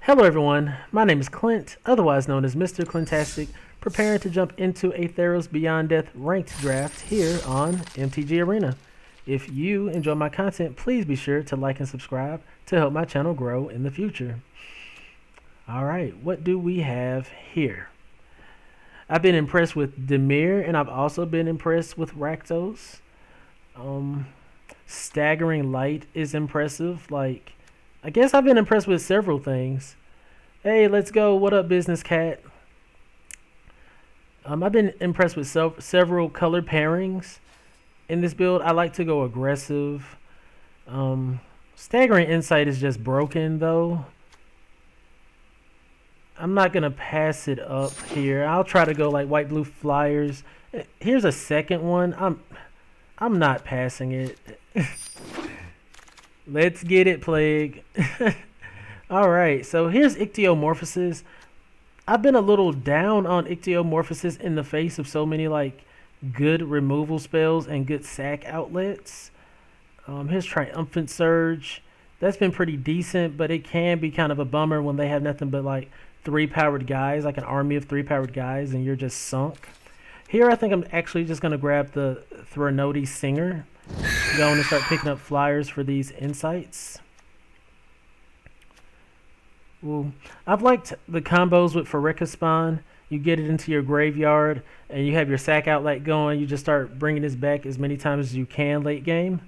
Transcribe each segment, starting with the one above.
Hello everyone, my name is Clint, otherwise known as Mr.Clintastik, preparing to jump into a THEROS Beyond Death ranked draft here on MTG Arena. If you enjoy my content, please be sure to like and subscribe to help my channel grow in the future. Alright, what do we have here? I've been impressed with Demir, and I've also been impressed with Rakdos. Staggering Light is impressive. I guess I've been impressed with several things. Hey, let's go. What up, Business Cat? I've been impressed with several color pairings in this build. I like to go aggressive. Staggering Insight is just broken, though. I'm not going to pass it up here. I'll try to go like white, blue flyers. Here's a second one. I'm not passing it. Let's get it, Plague. Alright, so here's Ichthyomorphosis. I've been a little down on Ichthyomorphosis in the face of so many good removal spells and good sack outlets. Here's Triumphant Surge. That's been pretty decent, but it can be kind of a bummer when they have nothing but 3 powered guys, like an army of 3 powered guys, and you're just sunk. Here I think I'm actually just going to grab the Threnody Singer. Going to start picking up flyers for these insights. Ooh. I've liked the combos with Phareka Spawn. You get it into your graveyard and you have your sack outlet going. You just start bringing this back as many times as you can late game.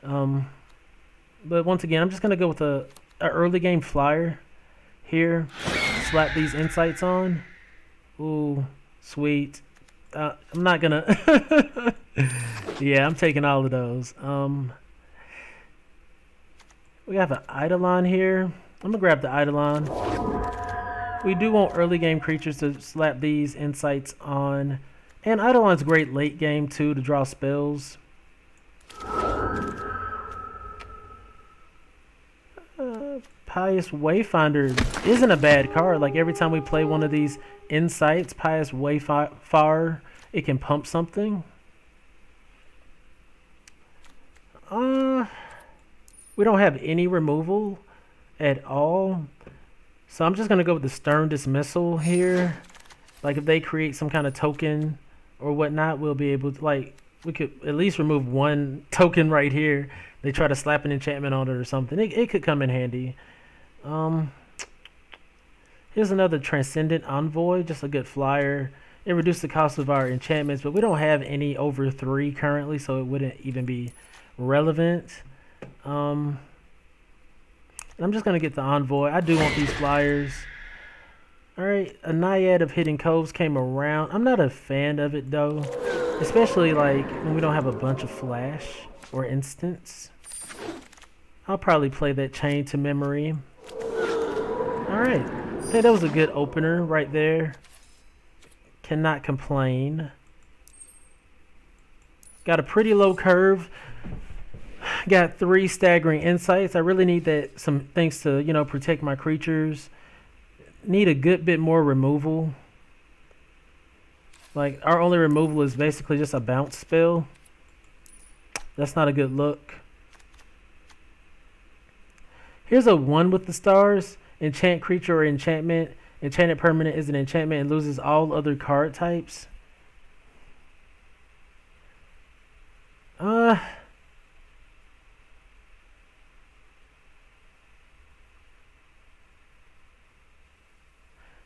But once again, I'm just going to go with a early game flyer here. Slap these insights on. Ooh, sweet. I'm not going to... Yeah, I'm taking all of those. We have an Eidolon here. I'm going to grab the Eidolon. We do want early game creatures to slap these insights on. And Eidolon's great late game too to draw spells. Pious Wayfinder isn't a bad card. Like every time we play one of these insights, Pious Wayfarer, it can pump something. We don't have any removal at all. So I'm just going to go with the Stern Dismissal here. Like if they create some kind of token or whatnot, we'll be able to, we could at least remove one token right here. They try to slap an enchantment on it or something. It could come in handy. Here's another Transcendent Envoy, just a good flyer. It reduced the cost of our enchantments, but we don't have any over 3 currently, so it wouldn't even be relevant. I'm just going to get the Envoy. I do want these flyers. Alright, a Naiad of Hidden Coves came around. I'm not a fan of it though, especially when we don't have a bunch of flash or instants. I'll probably play that Chain to Memory. Alright, hey, that was a good opener right there. Cannot complain. Got a pretty low curve. Got 3 Staggering Insights. I really need some things to, protect my creatures. Need a good bit more removal. Our only removal is basically just a bounce spell. That's not a good look. Here's a 1 with the stars. Enchant creature or enchantment. Enchanted permanent is an enchantment and loses all other card types.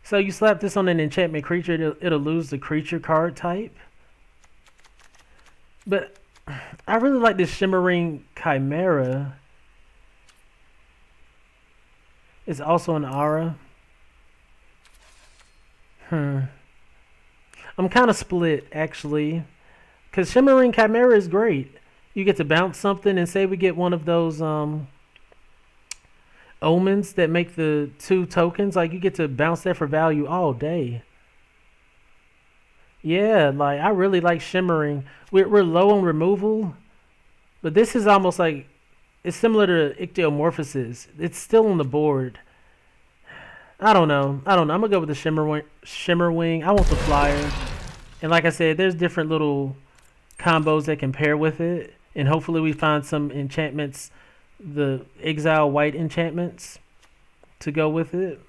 So you slap this on an enchantment creature, it'll lose the creature card type. But I really like this Shimmering Chimera. It's also an aura. I'm kind of split, actually. Because Shimmering Chimera is great. You get to bounce something, and say we get one of those... omens that make the 2 tokens, you get to bounce that for value all day. Yeah, I really like Shimmering. We're low on removal, but this is almost it's similar to Ichthyomorphosis. It's still on the board. I don't know. I'm gonna go with the Shimmer Wing. I want the flyer, and like I said, there's different little combos that can pair with it, and hopefully we find some enchantments, the Exile White enchantments. to go with it.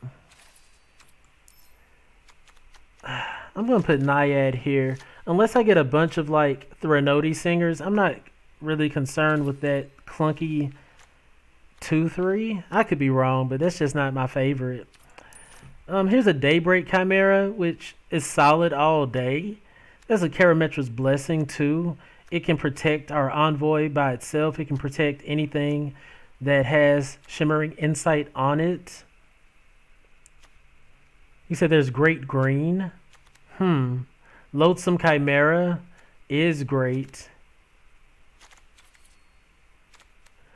I'm going to put Naiad here. Unless I get a bunch of like Threnody singers, I'm not really concerned with that clunky 2/3. I could be wrong, but that's just not my favorite. Here's a Daybreak Chimera, which is solid all day. There's a Karametra's Blessing too. It can protect our Envoy by itself. It can protect anything that has Shimmering Insight on it. You said there's Great Green. Loathsome Chimera is great.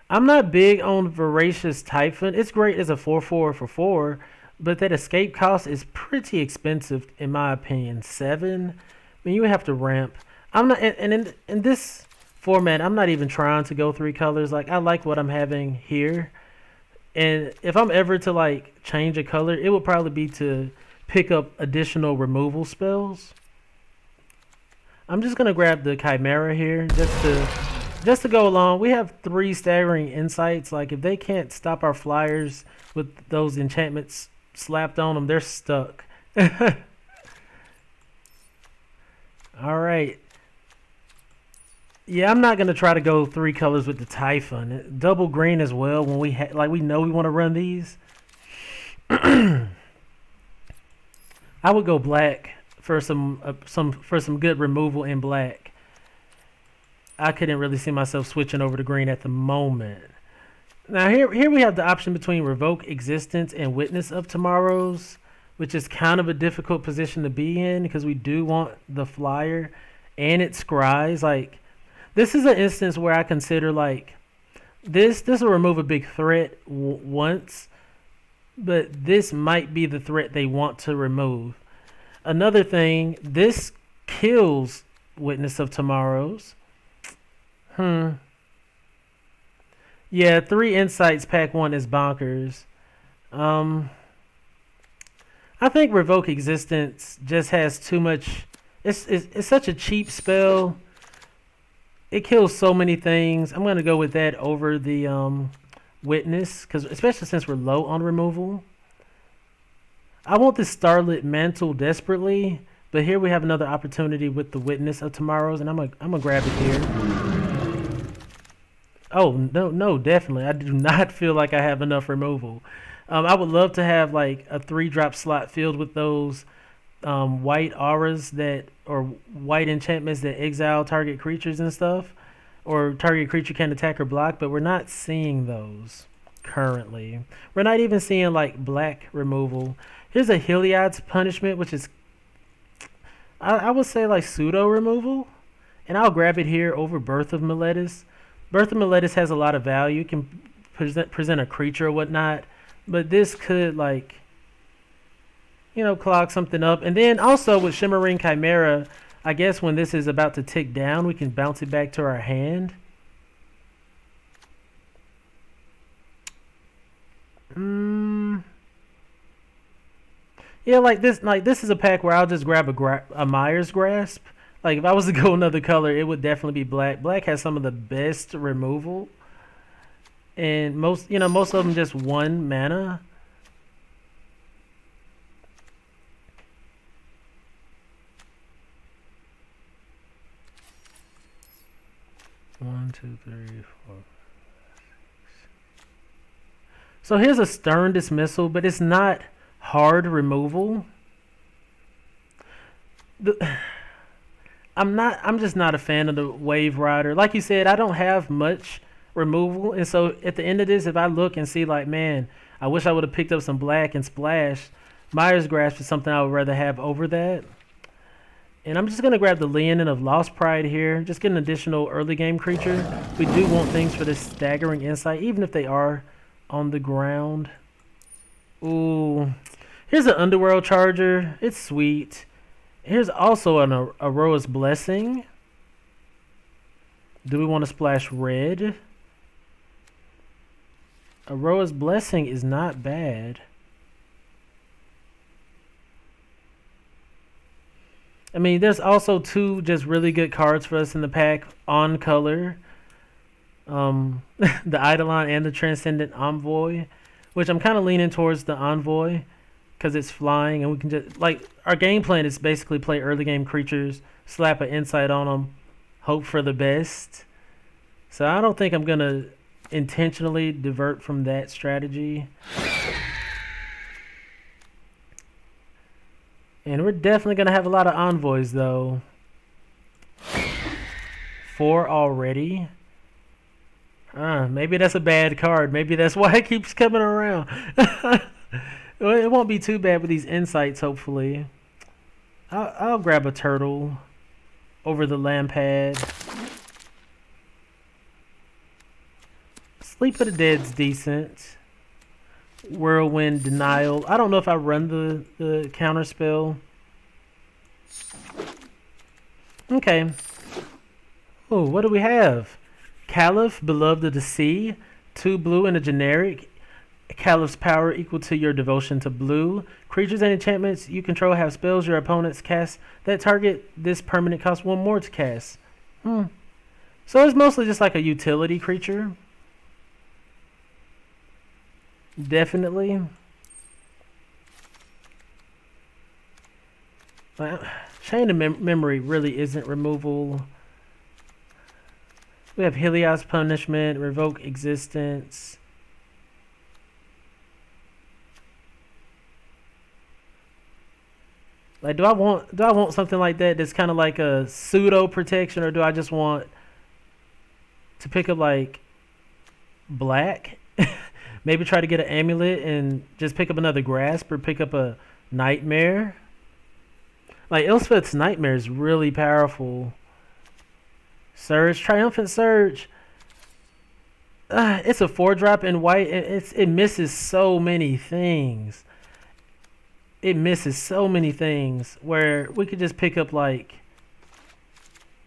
I'm not big on Voracious Typhon. It's great as a 4/4 for 4, but that escape cost is pretty expensive in my opinion. 7. I mean, you would have to ramp. I'm not, and in this format, I'm not even trying to go 3 colors. Like, I like what I'm having here. And if I'm ever to like change a color, it would probably be to pick up additional removal spells. I'm just gonna grab the Chimera here just to go along. We have 3 Staggering Insights. Like, if they can't stop our flyers with those enchantments slapped on them, they're stuck. All right. Yeah, I'm not gonna try to go 3 colors with the Typhon. Double green as well when we know we want to run these. I would go black for some good removal in black. I couldn't really see myself switching over to green at the moment. Now here we have the option between Revoke Existence and Witness of Tomorrows, which is kind of a difficult position to be in because we do want the flyer and it scries. Like, this is an instance where I consider like this will remove a big threat once, but this might be the threat they want to remove. Another thing, this kills Witness of Tomorrows. Yeah, 3 Insights pack 1 is bonkers. I think Revoke Existence just has too much. It's such a cheap spell. It kills so many things. I'm gonna go with that over the Witness, because especially since we're low on removal. I want this Starlit Mantle desperately, but here we have another opportunity with the Witness of Tomorrows, and I'm gonna grab it here. Oh no, definitely. I do not feel like I have enough removal. I would love to have like a 3-drop slot filled with those white auras or white enchantments that exile target creatures and stuff, or target creature can attack or block, but we're not seeing those currently. We're not even seeing like black removal. Here's a Heliod's Punishment, which is I would say like pseudo removal, and I'll grab it here over Birth of Meletis. Birth of Meletis has a lot of value. You can present a creature or whatnot, but this could like, clog something up. And then also with Shimmering Chimera, I guess when this is about to tick down, we can bounce it back to our hand. Yeah, like this is a pack where I'll just grab a Myers Grasp. Like, if I was to go another color, it would definitely be black. Black has some of the best removal, and most of them just 1 mana. One, two, three, four. So here's a Stern Dismissal, but it's not hard removal. I'm just not a fan of the Wave Rider. Like you said, I don't have much removal, and so at the end of this, if I look and see like, man, I wish I would have picked up some black and splash, Myers Grasp is something I would rather have over that. And I'm just going to grab the Leonin of Lost Pride here. Just get an additional early game creature. We do want things for this Staggering Insight, even if they are on the ground. Ooh. Here's an Underworld Charger. It's sweet. Here's also an Aurora's Blessing. Do we want to splash red? Aurora's Blessing is not bad. I mean, there's also 2 just really good cards for us in the pack on color. The Eidolon and the Transcendent Envoy. which I'm kind of leaning towards the Envoy because it's flying and we can just, like, our game plan is basically play early game creatures, slap an insight on them, hope for the best. So I don't think I'm going to intentionally divert from that strategy. And we're definitely going to have a lot of Envoys, though. 4 already. Maybe that's a bad card. Maybe that's why it keeps coming around. It won't be too bad with these insights, hopefully. I'll grab a turtle over the Lampad. Sleep of the Dead's decent. Whirlwind, Denial. I don't know if I run the counter spell. Okay. Oh, what do we have? Caliph, Beloved of the Sea. 2 blue and a generic. Caliph's power equal to your devotion to blue. Creatures and enchantments you control have spells your opponents cast that target this permanent costs 1 more to cast. So it's mostly just like a utility creature. Definitely. Chain of Memory really isn't removal. We have Helios Punishment, Revoke Existence. Like, do I want something like that that's kind of like a pseudo protection, or do I just want to pick up like black? Maybe try to get an amulet and just pick up another grasp or pick up a nightmare. Like, Ilseth's Nightmare is really powerful. Surge, Triumphant Surge. It's a 4-drop in white. It misses so many things. It misses so many things where we could just pick up like...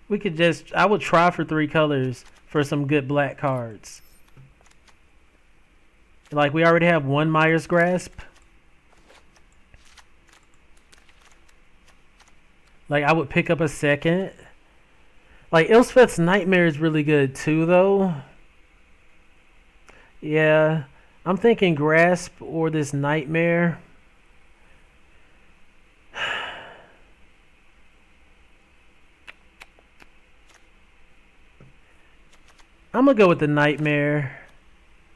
I would try for 3 colors for some good black cards. Like, we already have 1 Myers Grasp. Like, I would pick up a second. Like, Ilseth's Nightmare is really good too, though. Yeah. I'm thinking Grasp or this Nightmare. I'm going to go with the Nightmare.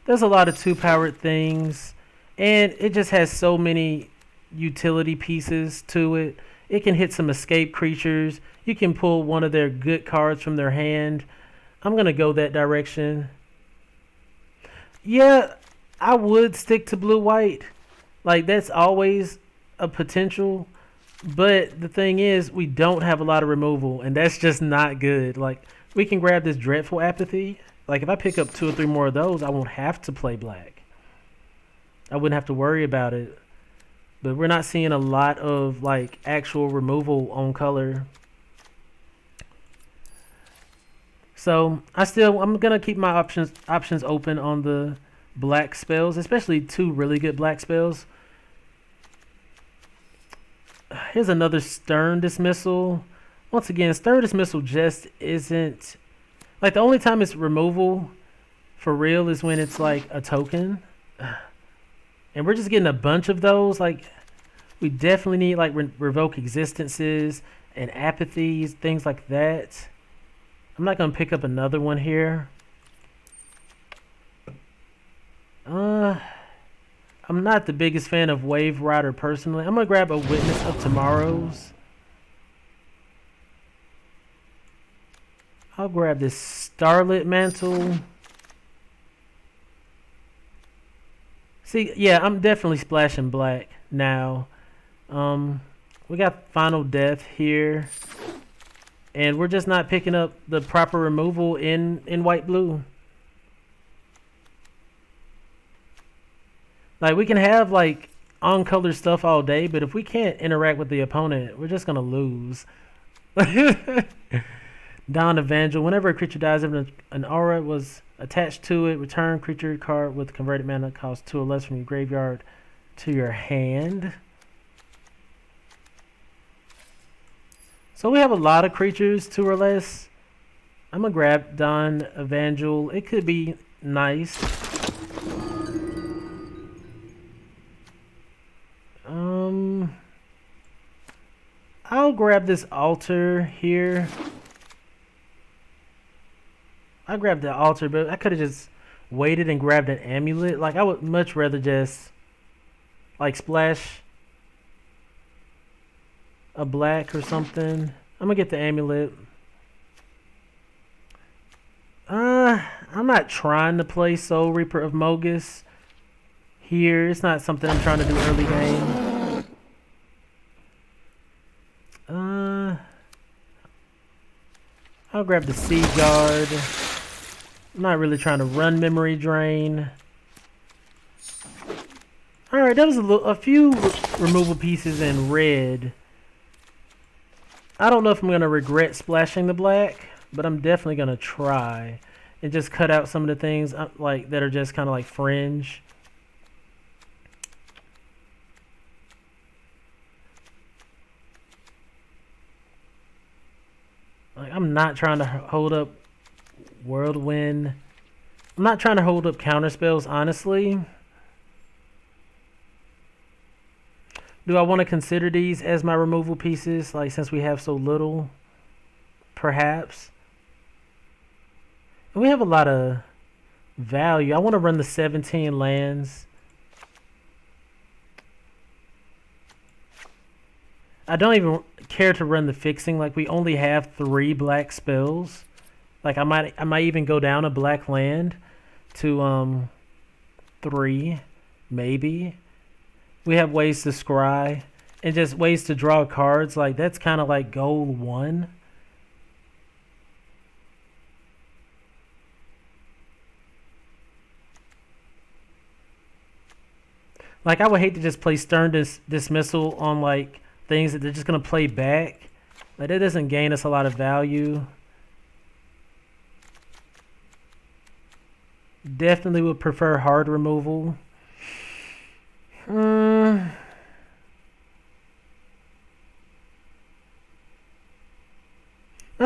There's a lot of 2-powered things, and it just has so many utility pieces to it. It can hit some escape creatures. You can pull one of their good cards from their hand. I'm going to go that direction. Yeah, I would stick to blue-white. Like, that's always a potential. But the thing is, we don't have a lot of removal, and that's just not good. Like, we can grab this Dreadful Apathy. Like, if I pick up 2 or 3 more of those, I won't have to play black. I wouldn't have to worry about it. But we're not seeing a lot of, like, actual removal on color. So, I'm going to keep my options open on the black spells, especially 2 really good black spells. Here's another Stern Dismissal. Once again, Stern Dismissal just isn't... Like, the only time it's removal for real is when it's, like, a token. And we're just getting a bunch of those. Like, we definitely need, like, Revoke Existences and Apathies, things like that. I'm not going to pick up another one here. I'm not the biggest fan of Wave Rider personally. I'm going to grab a Witness of Tomorrows. I'll grab this Starlit Mantle. See, yeah, I'm definitely splashing black now. We got Final Death here. And we're just not picking up the proper removal in white-blue. Like, we can have, like, on-color stuff all day, but if we can't interact with the opponent, we're just going to lose. Dawn Evangel. Whenever a creature dies, if an aura was attached to it, return creature card with converted mana cost 2 or less from your graveyard to your hand. So we have a lot of creatures, 2 or less. I'm going to grab Dawn Evangel. It could be nice. I'll grab this altar here. I grabbed the altar, but I could have just waited and grabbed an amulet. Like, I would much rather just, like, splash a black or something. I'm gonna get the amulet. I'm not trying to play Soul Reaper of Mogus here. It's not something I'm trying to do early game. I'll grab the Sea Guard. I'm not really trying to run Memory Drain. Alright, that was a few removal pieces in red. I don't know if I'm going to regret splashing the black, but I'm definitely going to try. And just cut out some of the things like that are just kind of like fringe. Like, I'm not trying to hold up Whirlwind. I'm not trying to hold up counter spells, honestly. Do I want to consider these as my removal pieces? Like, since we have so little, perhaps. And we have a lot of value. I want to run the 17 lands. I don't even care to run the fixing. Like, we only have 3 black spells. Like, I might even go down a black land to 3, maybe. We have ways to scry and just ways to draw cards. Like, that's kind of like goal 1. Like, I would hate to just play Stern Dismissal on, like, things that they're just going to play back. Like, that doesn't gain us a lot of value. Definitely would prefer hard removal. I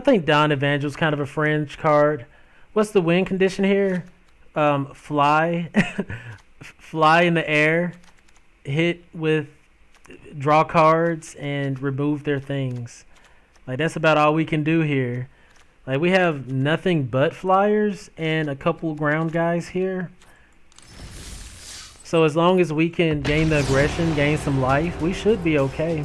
think Dawn Evangel's kind of a fringe card. What's the win condition here? Fly. Fly in the air. Hit with draw cards and remove their things. Like, that's about all we can do here. Like, we have nothing but flyers and a couple ground guys here. So as long as we can gain the aggression, gain some life, we should be okay.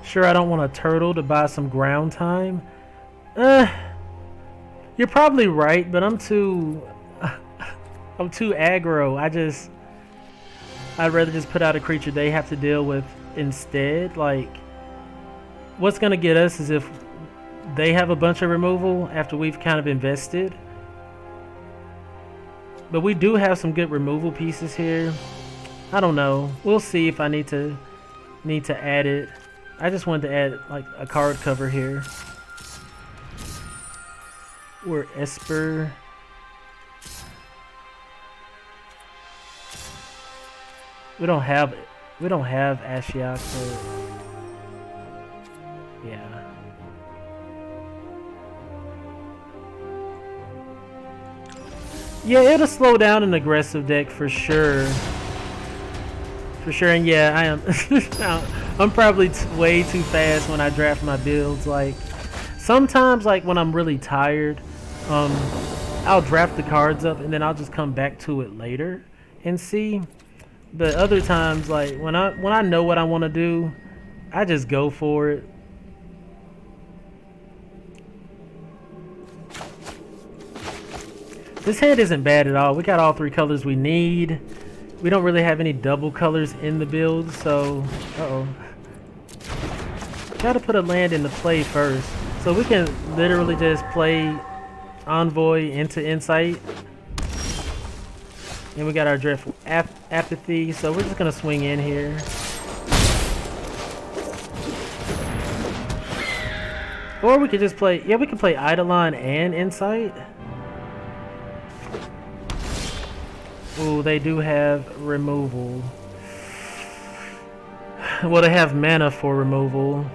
Sure, I don't want a turtle to buy some ground time. You're probably right, but I'm too aggro. I'd rather just put out a creature they have to deal with instead. Like, what's gonna get us is if they have a bunch of removal after we've kind of invested. But we do have some good removal pieces here. I don't know. We'll see if I need to add it. I just wanted to add like a card cover here. Or Esper. We don't have Ashiok, so yeah. Yeah, it'll slow down an aggressive deck for sure. For sure, and yeah, I am. I'm probably way too fast when I draft my builds. Like, sometimes, like when I'm really tired, I'll draft the cards up and then I'll just come back to it later and see. But other times, like when I know what I want to do, I just go for it. This hand isn't bad at all. We got all 3 colors we need. We don't really have any double colors in the build, so gotta put a land into play first. So we can literally just play Envoy into Insight. And we got our Drift Apathy, so we're just gonna swing in here. Or we could just play, yeah, we can play Eidolon and Insight. Ooh, they do have removal. Well, they have mana for removal.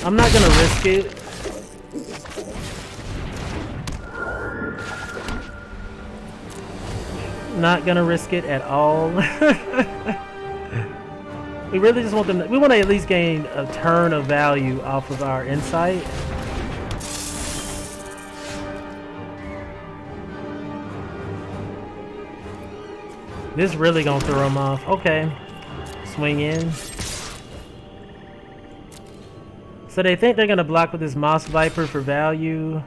I'm not gonna risk it. Not gonna risk it at all. We really just want them to, we want to at least gain a turn of value off of our insight. This really gonna throw them off. Okay. Swing in. So they think they're gonna block with this Moss Viper for value.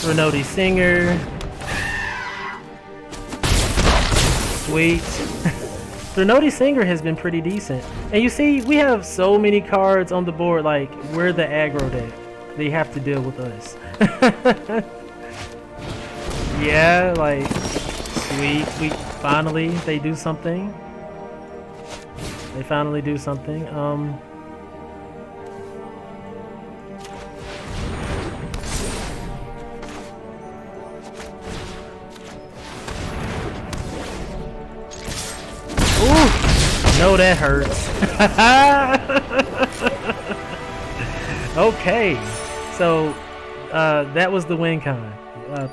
Renoti Singer. Sweet. Renoti Singer has been pretty decent. And you see, we have so many cards on the board, like, we're the aggro deck. They have to deal with us. Yeah, like, sweet. Finally, they do something. They finally do something. No, that hurts. Okay, so that was the win con.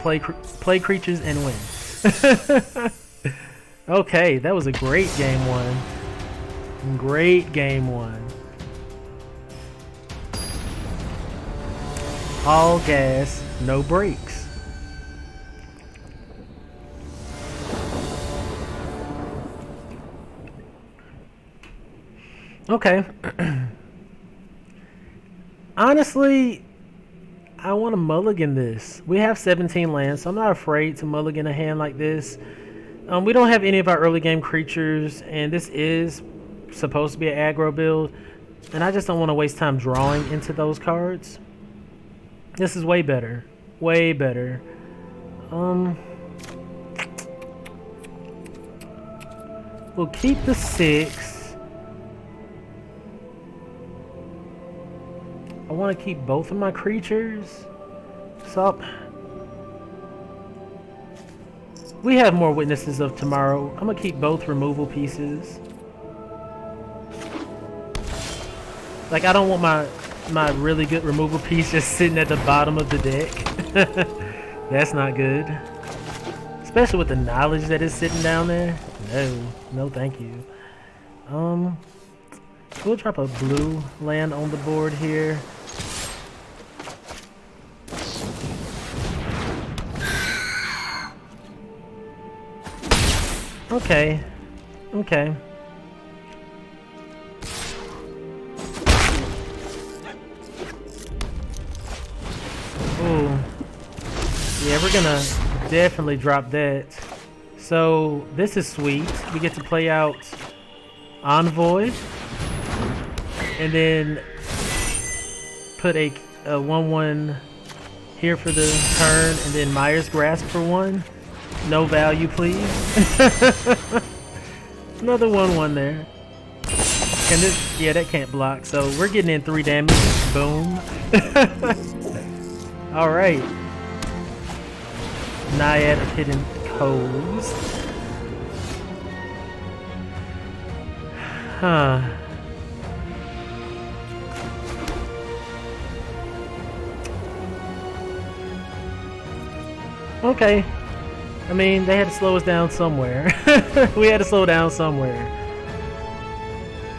Play creatures and win. Okay, that was a great game one. Great game one. All gas, no brakes. Okay. Honestly, I want to mulligan this. We have 17 lands, so I'm not afraid to mulligan a hand like this. We don't have any of our early game creatures, and this is supposed to be an aggro build, and I just don't want to waste time drawing into those cards. This is way better. Way better. We'll keep the 6. I want to keep both of my creatures. So we have more Witnesses of Tomorrow. I'm going to keep both removal pieces. Like, I don't want my really good removal piece just sitting at the bottom of the deck. That's not good. Especially with the knowledge that is sitting down there. No thank you. We'll drop a blue land on the board here. Okay. Okay. Ooh. Yeah, we're gonna definitely drop that. So this is sweet. We get to play out Envoy, and then put a 1/1 here for the turn, and then Myers Grasp for 1. No value, please. Another 1/1 there. Can this? Yeah, that can't block. So we're getting in 3 damage. Boom. All right. Naiad of Hidden Coves. Huh. Okay. I mean, they had to slow us down somewhere. We had to slow down somewhere.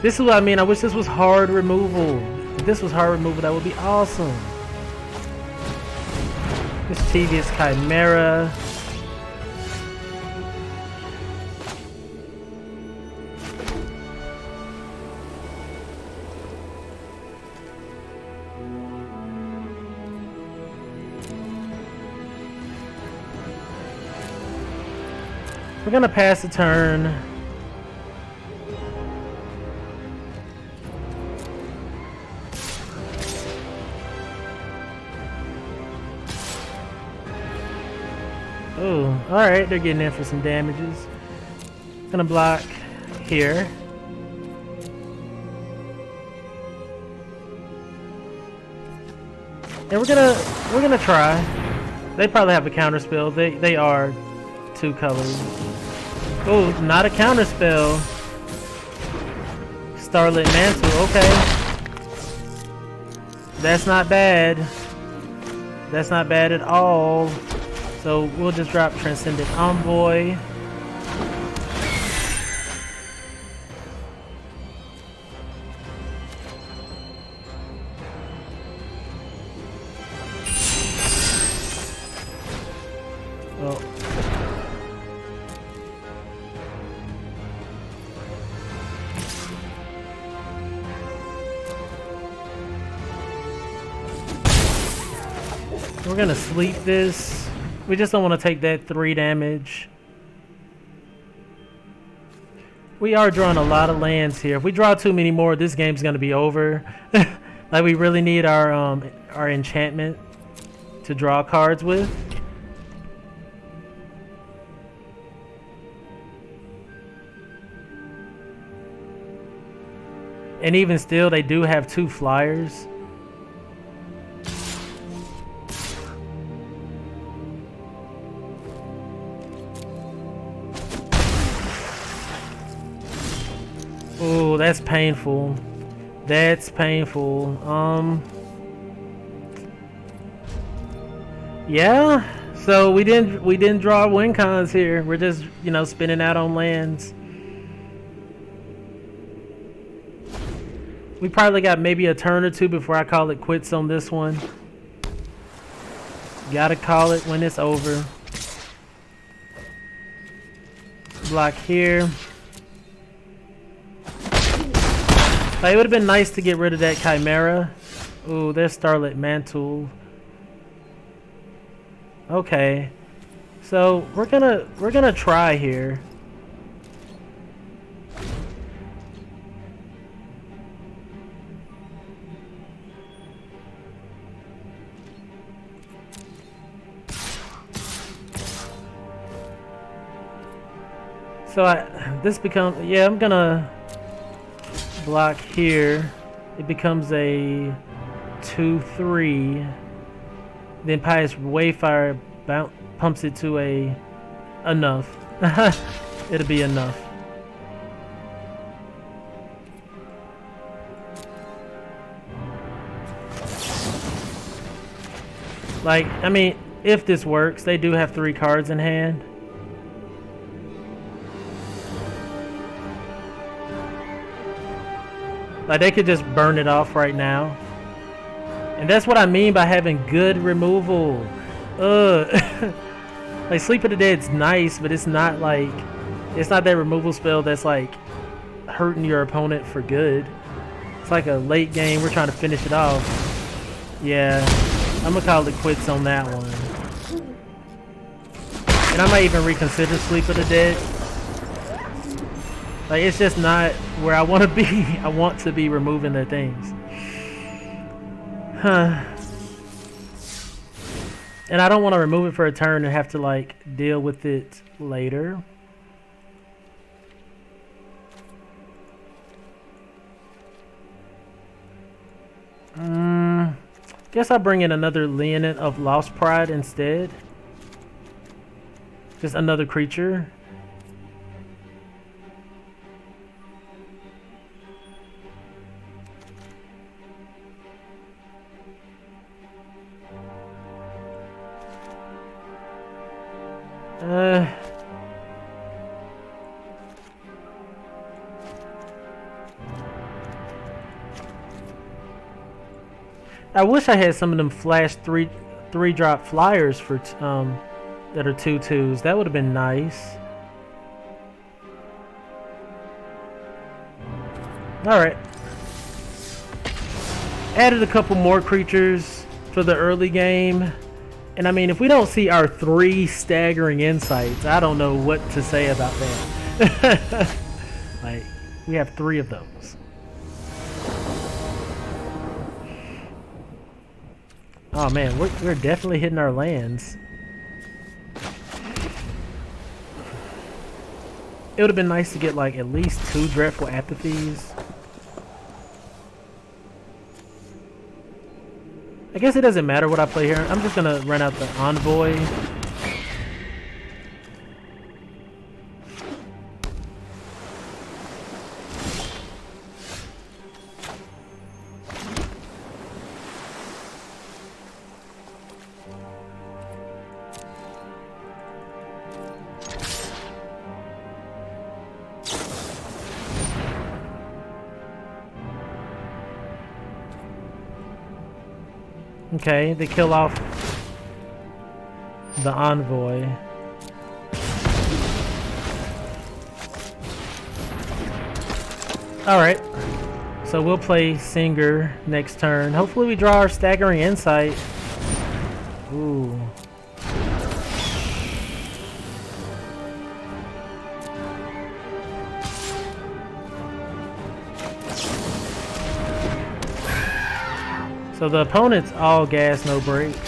This is what I mean. I wish this was hard removal. If this was hard removal, that would be awesome. Mischievous Chimera. We're gonna pass the turn. Oh, alright, they're getting in for some damages. Gonna block here. And we're gonna try. They probably have a counter spell. They are 2 colors. Oh, not a counter spell. Starlit Mantle, okay. That's not bad. That's not bad at all. So we'll just drop Transcendent Envoy. Oh. We're gonna sleep this. We just don't want to take that 3 damage. We are drawing a lot of lands here. If we draw too many more, this game's gonna be over. Like, we really need our enchantment to draw cards with. And even still, they do have 2 flyers. Oh, that's painful. That's painful. Yeah. So we didn't draw win cons here. We're just, you know, spinning out on lands. We probably got maybe a turn or two before I call it quits on this one. Gotta call it when it's over. Block here. Like, it would have been nice to get rid of that Chimera. Ooh, there's Starlit Mantle. Okay. So we're gonna try here. So I'm gonna block here. It becomes a 2/3. Then Pious Wayfire pumps it to a enough. It'll be enough. Like, I mean, if this works, they do have 3 cards in hand. Like, they could just burn it off right now. And that's what I mean by having good removal. Like, Sleep of the Dead's nice, but it's not that removal spell that's like hurting your opponent for good. It's like a late game, we're trying to finish it off. Yeah, I'm gonna call it quits on that one. And I might even reconsider Sleep of the Dead. Like, it's just not where I want to be. I want to be removing the things. Huh. And I don't want to remove it for a turn and have to, like, deal with it later. Guess I'll bring in another Leonid of Lost Pride instead. Just another creature. I wish I had some of them flash three drop flyers for that are 2/2s. That would have been nice. All right. Added a couple more creatures for the early game. And I mean, if we don't see our 3 staggering insights, I don't know what to say about that. Like, we have 3 of those. Oh man, we're definitely hitting our lands. It would have been nice to get like at least 2 Dreadful Apathies. I guess it doesn't matter what I play here. I'm just gonna run out the Envoy. Okay, they kill off the envoy. Alright. So we'll play Singer next turn. Hopefully we draw our Staggering Insight. Ooh. So the opponent's all gas, no brakes.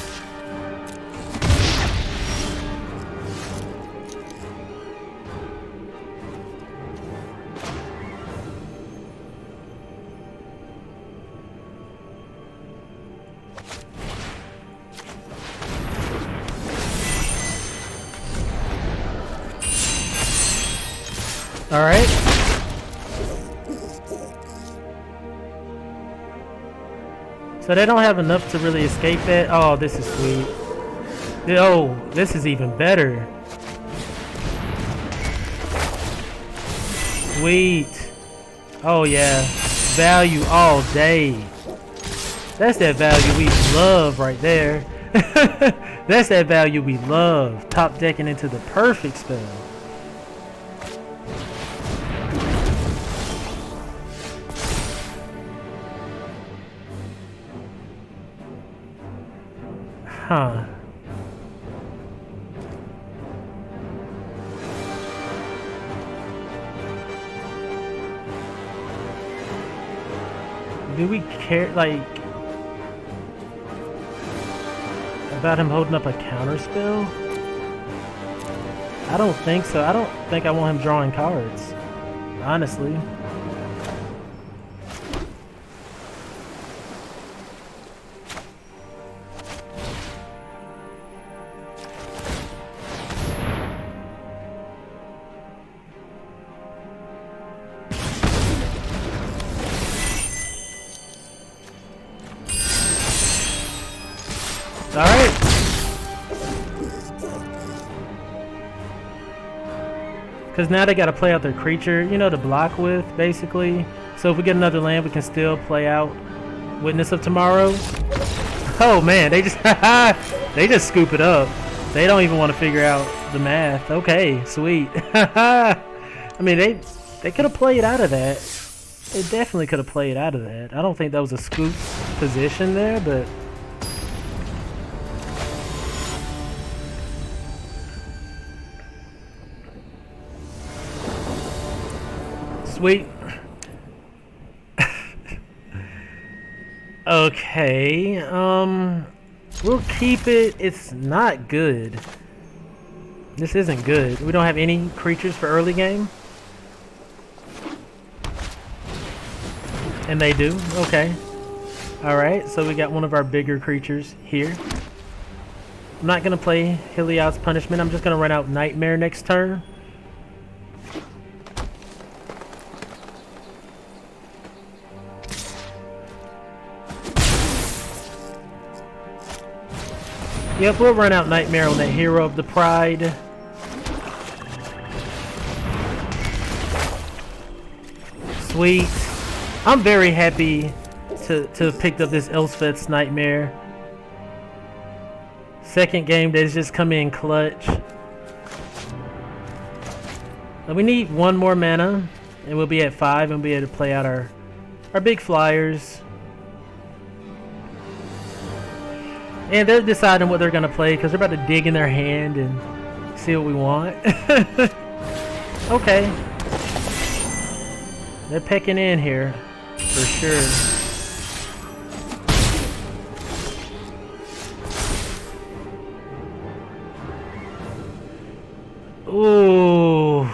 All right. So they don't have enough to really escape that. Oh, this is sweet. Oh, this is even better. Sweet. Oh yeah. Value all day. That's that value we love right there. That's that value we love. Top decking into the perfect spell. Huh. Do we care, like, about him holding up a counter spell? I don't think so. I don't think I want him drawing cards, honestly. Alright. Because now they got to play out their creature, you know, to block with, basically. So if we get another land, we can still play out Witness of Tomorrow. Oh man, they just they just scoop it up. They don't even want to figure out the math. Okay, sweet. I mean, they could have played out of that. They definitely could have played out of that. I don't think that was a scoop position there, but... Sweet. Okay, we'll keep it. It's not good. This isn't good. We don't have any creatures for early game. And they do? Okay. Alright, so we got one of our bigger creatures here. I'm not going to play Heliod's Punishment. I'm just going to run out Nightmare next turn. Yep, we'll run out Nightmare on that Hero of the Pride. Sweet. I'm very happy to have picked up this Elspeth's Nightmare. Second game, they just come in clutch. But we need one more mana, and we'll be at 5 and be able to play out our big flyers. And they're deciding what they're going to play because they're about to dig in their hand and see what we want. Okay. They're pecking in here, for sure. Ooh.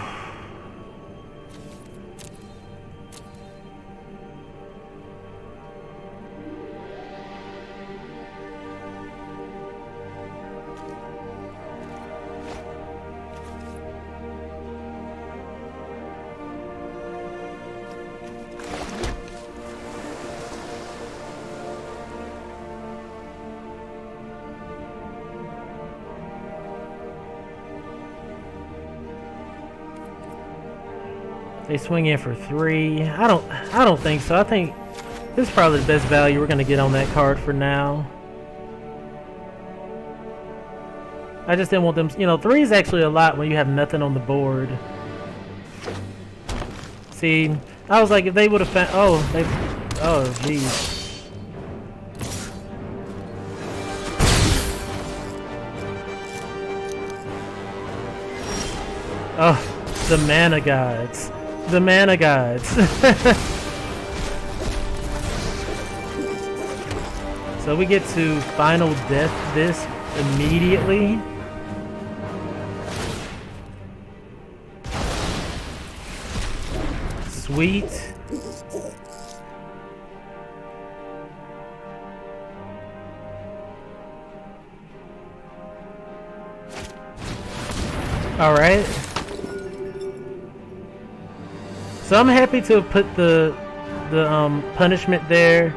They swing in for 3. I don't think so. I think this is probably the best value we're gonna get on that card for now. I just didn't want them, you know, 3 is actually a lot when you have nothing on the board. See, I was like, if they would have found, oh, jeez. Oh, the mana gods. The mana gods. So we get to final death this immediately. Sweet. All right. So I'm happy to have put the punishment there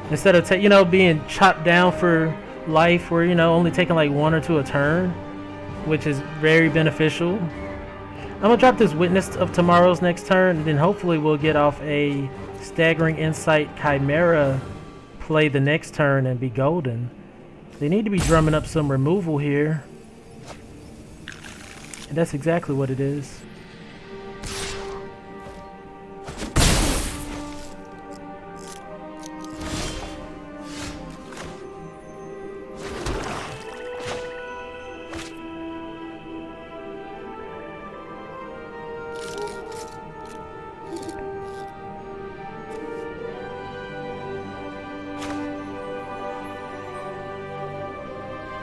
instead of you know, being chopped down for life, or you know, only taking like 1 or 2 a turn, which is very beneficial. I'm gonna drop this Witness of Tomorrow's next turn, and then hopefully we'll get off a Staggering Insight Chimera play the next turn and be golden. They need to be drumming up some removal here, and that's exactly what it is.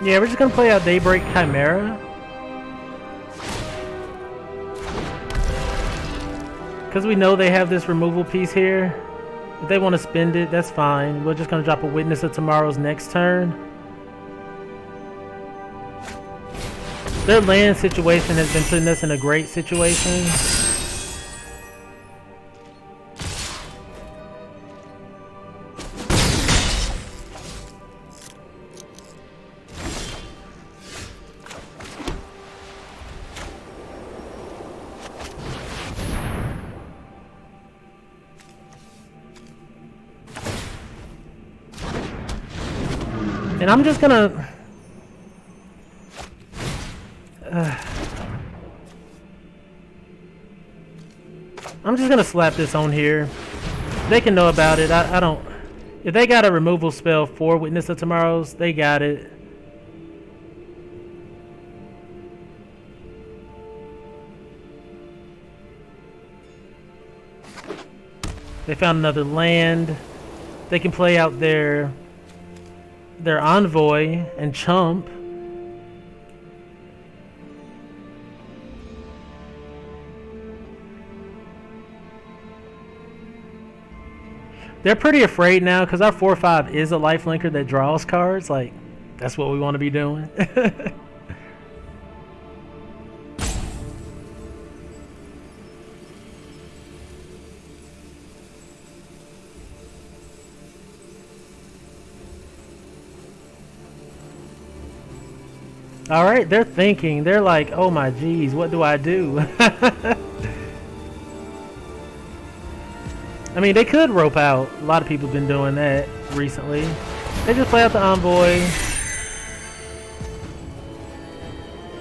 Yeah, we're just gonna play out Daybreak Chimera. Because we know they have this removal piece here. If they want to spend it, that's fine. We're just gonna drop a Witness of Tomorrow's next turn. Their land situation has been putting us in a great situation. And I'm just gonna slap this on here. They can know about it. I don't. If they got a removal spell for Witness of Tomorrow's, they got it. They found another land. They can play out their Envoy and chump. They're pretty afraid now because our 4/5 is a lifelinker that draws cards. Like, that's what we want to be doing. All right, they're thinking. They're like, oh my geez, what do I do? I mean, they could rope out. A lot of people have been doing that recently. They just play out the Envoy.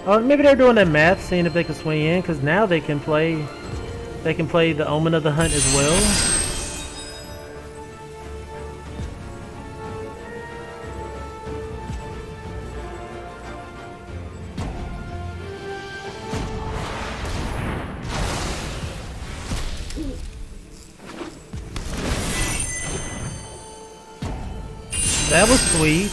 Oh, maybe they're doing that math, seeing if they can swing in, because now they can play the Omen of the Hunt as well. That was sweet.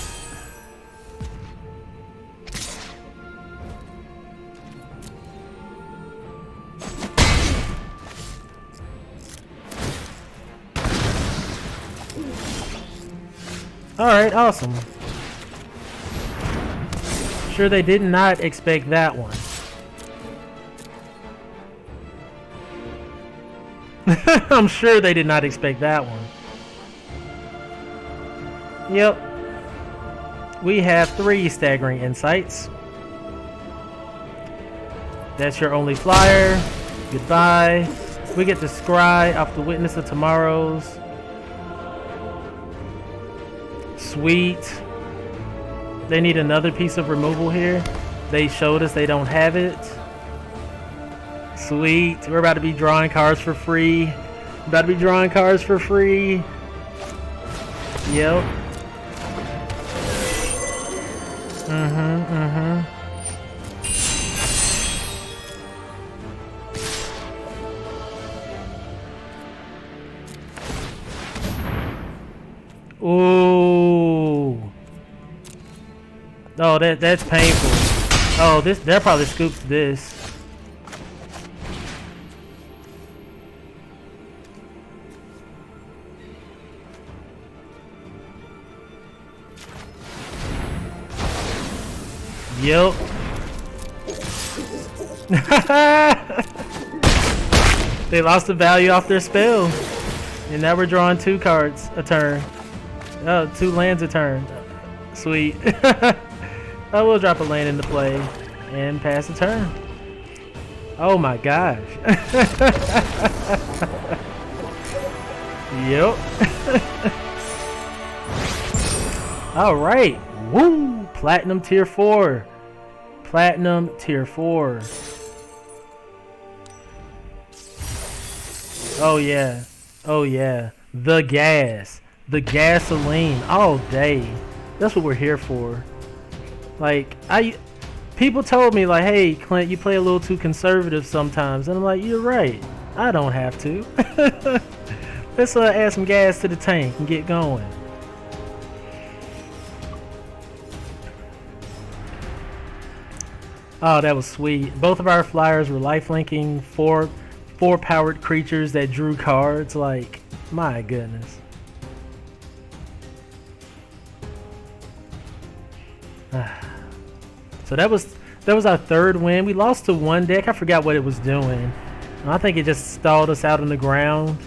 Alright, awesome. Sure they did not expect that one. I'm sure they did not expect that one. Yep. We have 3 Staggering Insights. That's your only flyer. Goodbye. We get to scry off the Witness of Tomorrow's. Sweet. They need another piece of removal here. They showed us they don't have it. Sweet. We're about to be drawing cards for free. About to be drawing cards for free. Yep. Ooh. Oh, that's painful. Oh, that probably scoops this. Yep. They lost the value off their spell. And now we're drawing 2 cards a turn. Oh, 2 lands a turn. Sweet. I will drop a land into play and pass the turn. Oh my gosh. Yep. Alright. Woo! Platinum tier 4. Platinum tier 4. Oh yeah. Oh yeah. The gas. The gasoline all day. That's what we're here for. Like, people told me like, hey Clint, you play a little too conservative sometimes, and I'm like, you're right. I don't have to. Let's add some gas to the tank and get going. Oh, that was sweet. Both of our flyers were lifelinking 4 powered creatures that drew cards. Like, my goodness. So that was our 3rd win. We lost to 1 deck. I forgot what it was doing. I think it just stalled us out on the ground.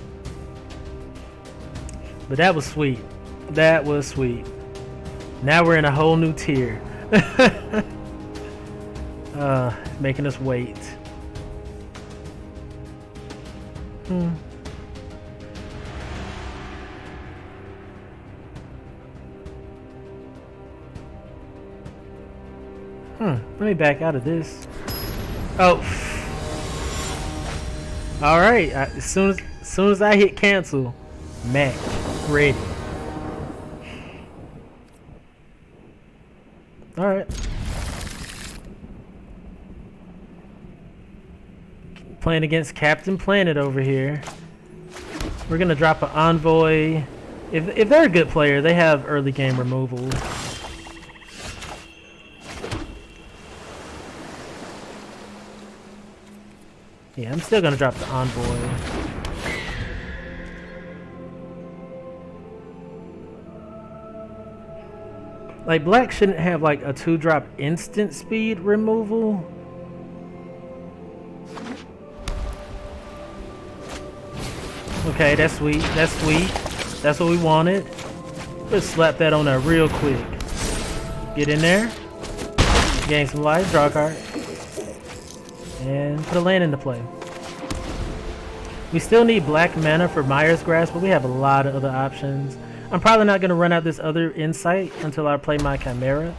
But that was sweet. That was sweet. Now we're in a whole new tier. Making us wait. Let me back out of this. Oh. All right. As soon as I hit cancel, match ready. All right. Playing against Captain Planet over here. We're gonna drop an Envoy. If they're a good player, they have early game removal. Yeah, I'm still gonna drop the Envoy. Like, black shouldn't have like a 2-drop instant speed removal. Okay, that's sweet. That's sweet. That's what we wanted. Let's slap that on there real quick. Get in there. Gain some life. Draw a card. And put a land into play. We still need black mana for Myers Grasp, but we have a lot of other options. I'm probably not going to run out this other insight until I play my Chimera.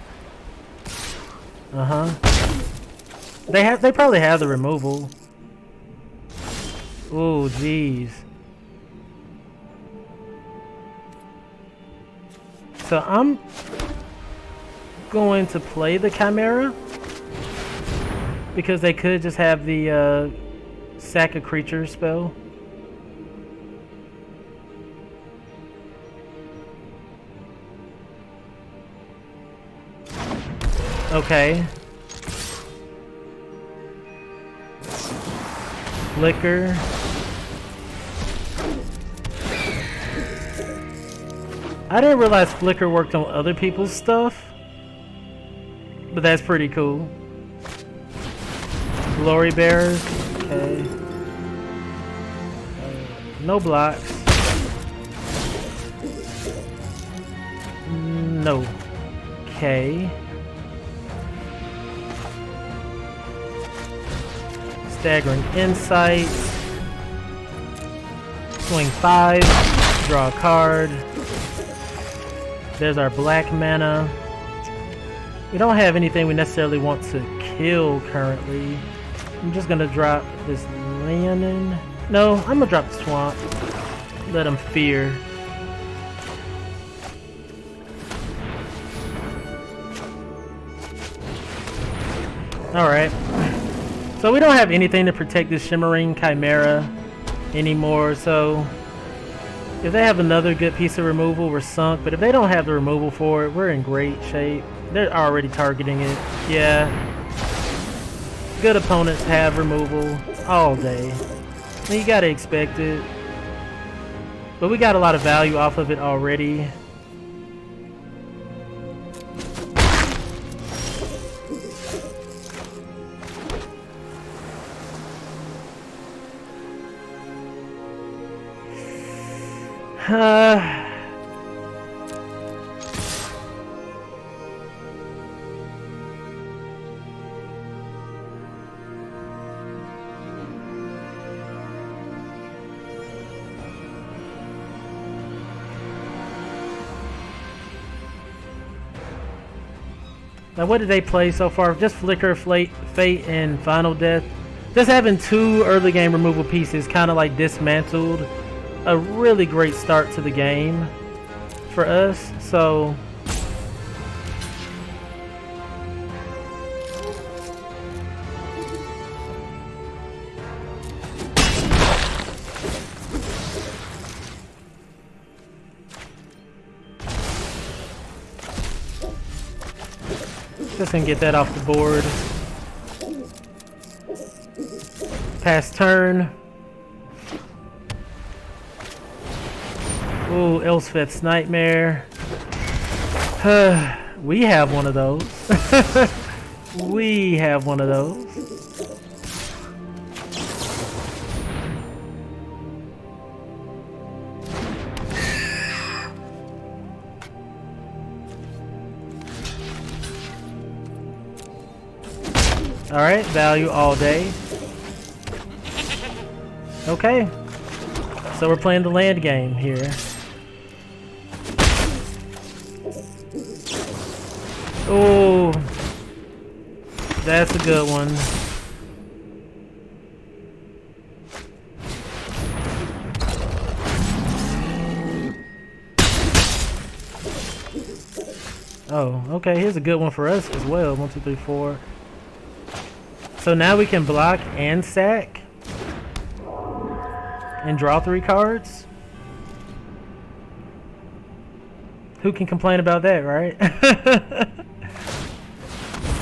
They probably have the removal. Oh, jeez. So I'm going to play the Chimera because they could just have the sack a creature spell. Okay. Flicker. I didn't realize Flicker worked on other people's stuff, but that's pretty cool. Glory Bearers. Okay. No blocks. No. Okay. Staggering Insight. Swing 5. Draw a card. There's our black mana. We don't have anything we necessarily want to kill currently. I'm just gonna drop this Leonin. No, I'm gonna drop the Swamp. Let him fear. Alright. So we don't have anything to protect this Shimmering Chimera anymore, so if they have another good piece of removal, we're sunk. But if they don't have the removal for it, we're in great shape. They're already targeting it. Yeah. Good opponents have removal all day. And you gotta expect it. But we got a lot of value off of it already. Now what did they play so far? Just Flicker, Fate, and Final Death. Just having 2 early game removal pieces kind of like dismantled a really great start to the game for us. So just gonna get that off the board. Pass turn. Ooh, Elspeth's Nightmare. We have one of those. We have one of those. Alright, value all day. Okay. So we're playing the land game here. Oh, that's a good one. Oh, okay, here's a good one for us as well. 1, 2, 3, 4. So now we can block and sack and draw 3 cards. Who can complain about that, right?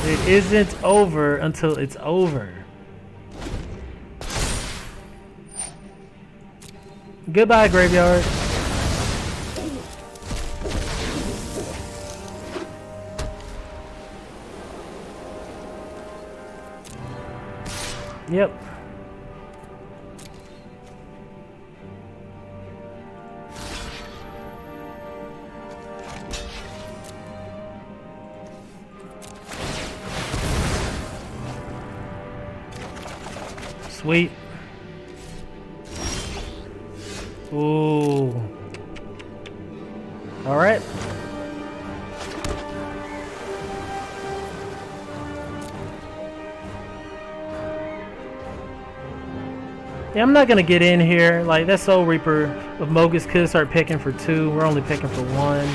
It isn't over until it's over. Goodbye, graveyard. Yep. Sweet. Ooh. All right. Yeah, I'm not gonna get in here. Like, that Soul Reaper of Mogus could start picking for 2. We're only picking for 1.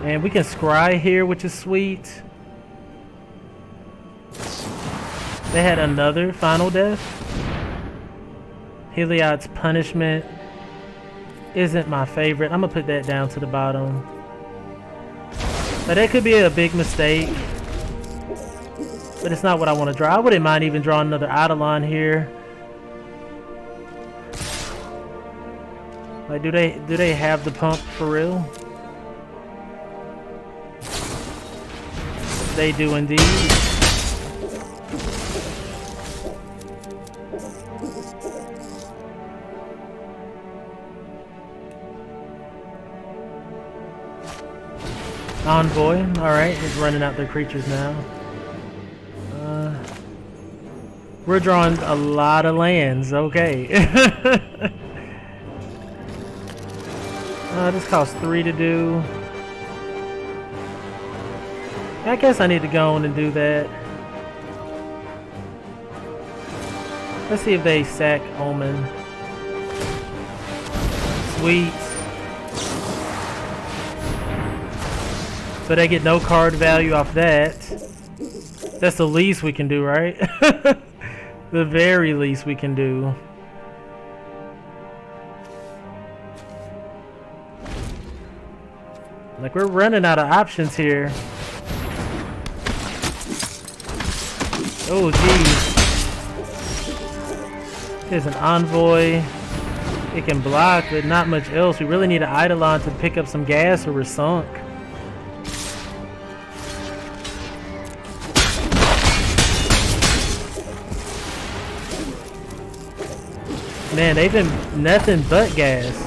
And we can scry here, which is sweet. They had another Final Death. Heliod's Punishment isn't my favorite. I'm gonna put that down to the bottom. But that could be a big mistake. But it's not what I want to draw. I wouldn't mind even drawing another Eidolon here. Like, do they have the pump for real? They do indeed. Envoy, alright, it's running out their creatures now. We're drawing a lot of lands, okay. This costs 3 to do. I guess I need to go on and do that. Let's see if they sack Omen. Sweet. So they get no card value off that. That's the least we can do, right? The very least we can do. Like, we're running out of options here. Oh, geez. There's an Envoy. It can block, but not much else. We really need an Eidolon to pick up some gas or we're sunk. Man, they've been nothing but gas.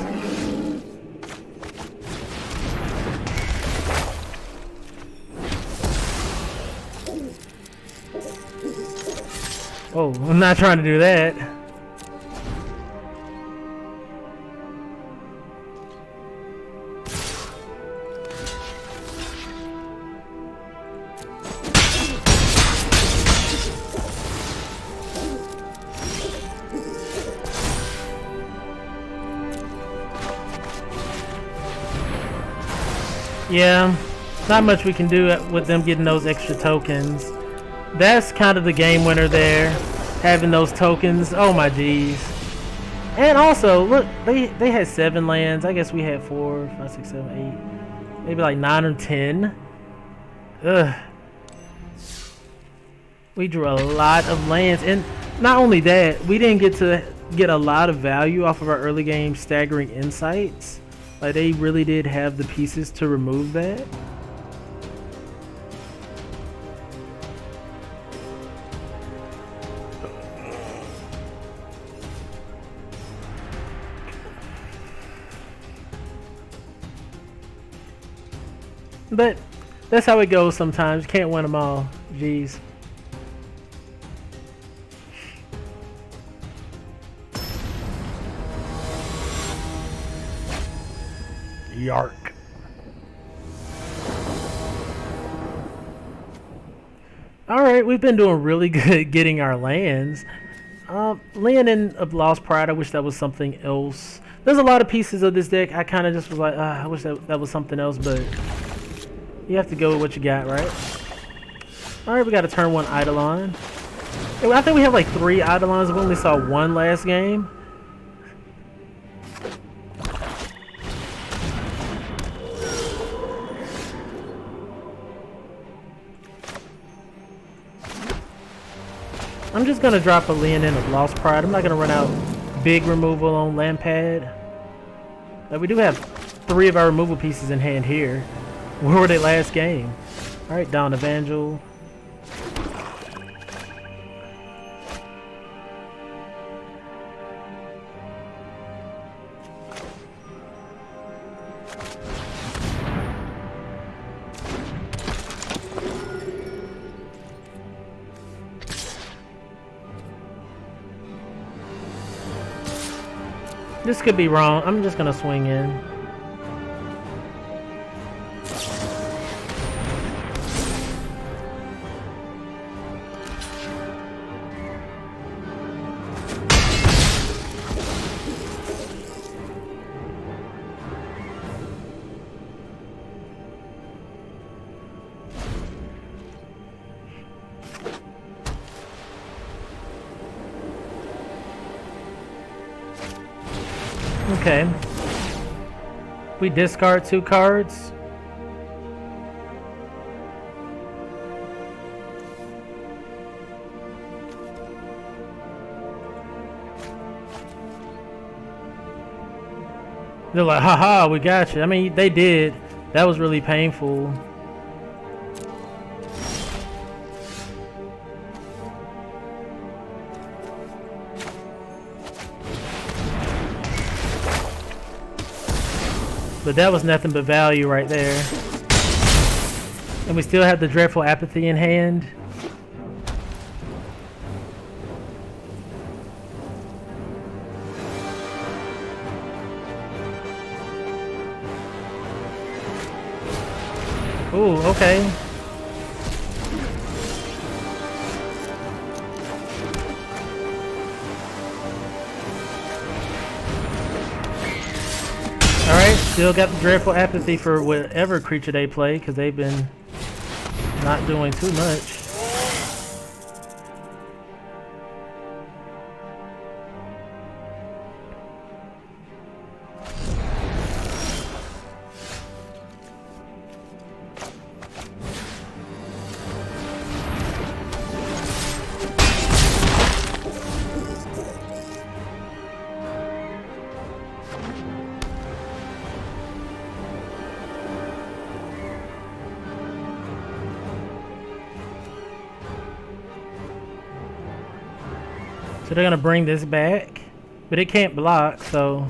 Oh, I'm not trying to do that. Yeah, not much we can do with them getting those extra tokens. That's kind of the game winner there, having those tokens. Oh my geez. And also, look, they had 7 lands. I guess we had 4, 5, 6, 7, 8, maybe like 9 or 10. Ugh. We drew a lot of lands, and not only that, we didn't get a lot of value off of our early game staggering insights. Like, they really did have the pieces to remove that. But that's how it goes sometimes. You can't win them all. Jeez. Yark. Alright, we've been doing really good getting our lands. Land in of Lost Pride, I wish that was something else. There's a lot of pieces of this deck I kind of just was like, I wish that was something else, but you have to go with what you got, right? Alright, we got a turn 1 Eidolon. I think we have like 3 Eidolons. We only saw 1 last game. I'm just gonna drop a Leonin of Lost Pride. I'm not gonna run out big removal on Lampad. But we do have 3 of our removal pieces in hand here. Where were they last game? Alright, down Evangel. This could be wrong. I'm just gonna swing in. Okay. We discard 2 cards. They're like, haha, we got you. I mean, they did. That was really painful. But that was nothing but value right there. And we still have the Dreadful Apathy in hand. Ooh, okay. Still got the dreadful apathy for whatever creature they play because they've been not doing too much. So they're gonna bring this back, but it can't block, so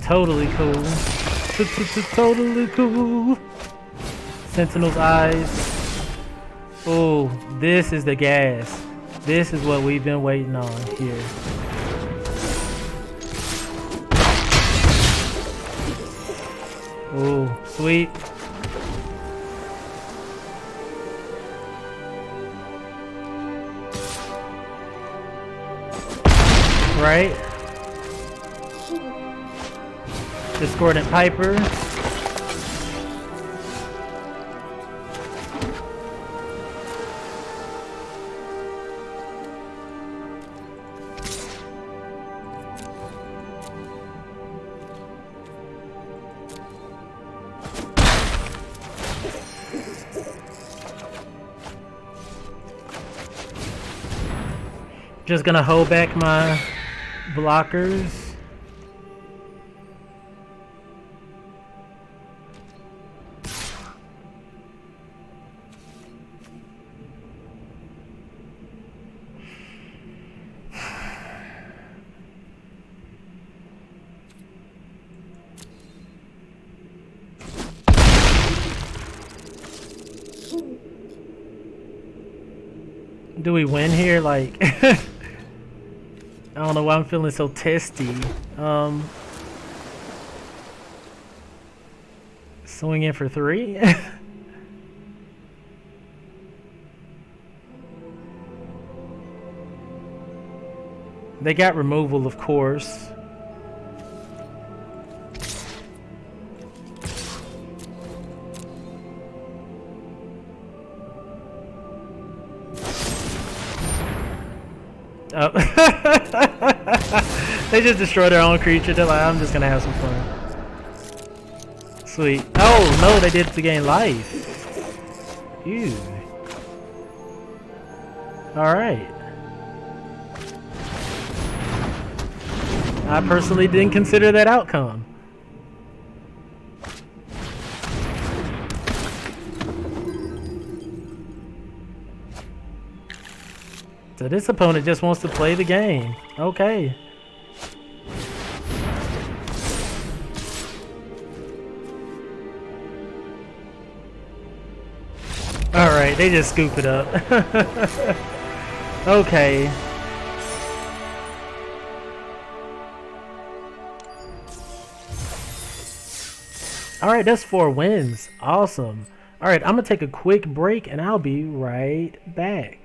totally cool. Totally cool. Sentinel's eyes. Oh, this is the gas. This is what we've been waiting on here. Oh, sweet. Right? Discordant Piper. Just gonna hold back my blockers. Do we win here? Like, I don't know why I'm feeling so testy. Swing in for 3. They got removal, of course. Oh. They just destroy their own creature. They're like, I'm just gonna have some fun. Sweet. Oh no, they did it to gain life. Ew. Alright. I personally didn't consider that outcome. So this opponent just wants to play the game. Okay. Alright, they just scoop it up. Okay. Alright, that's 4 wins. Awesome. Alright, I'm gonna take a quick break and I'll be right back.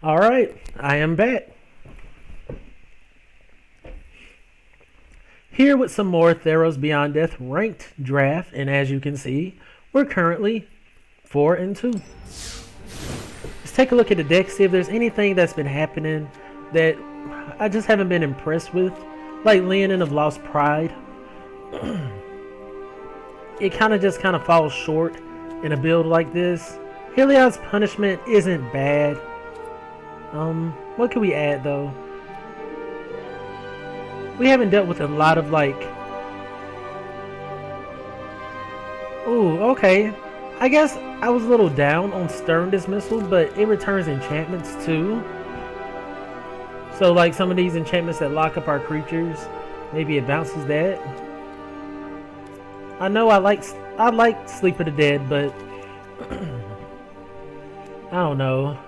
Alright, I am back. Here with some more THEROS Beyond Death ranked draft, and as you can see, we're currently 4-2. Let's take a look at the deck, see if there's anything that's been happening that I just haven't been impressed with. Like Leonin of Lost Pride. It kind of falls short in a build like this. Heliod's Punishment isn't bad. What can we add though? We haven't dealt with a lot of like... Ooh, okay. I guess I was a little down on Stern Dismissal, but it returns enchantments too. So like some of these enchantments that lock up our creatures, maybe it bounces that. I know I like Sleep of the Dead, but I don't know.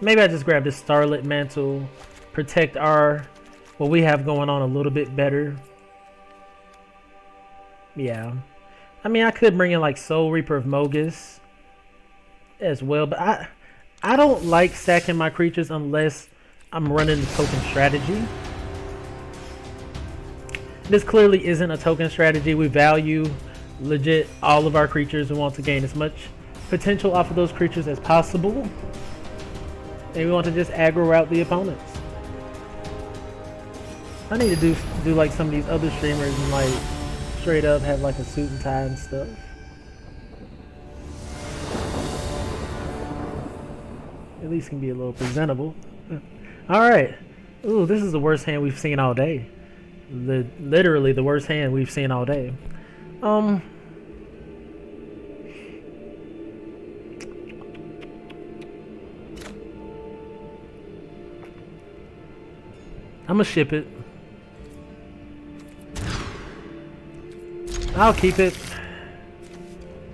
Maybe I just grab this Starlit Mantle, protect what we have going on a little bit better. Yeah. I mean, I could bring in like Soul Reaper of Mogus as well, but I don't like sacking my creatures unless I'm running the token strategy. This clearly isn't a token strategy. We value legit all of our creatures and want to gain as much potential off of those creatures as possible. And we want to just aggro out the opponents. I need to do like some of these other streamers and like straight up have like a suit and tie and stuff. At least can be a little presentable. Alright. Ooh, this is the worst hand we've seen all day. Literally the worst hand we've seen all day. I'ma ship it. I'll keep it.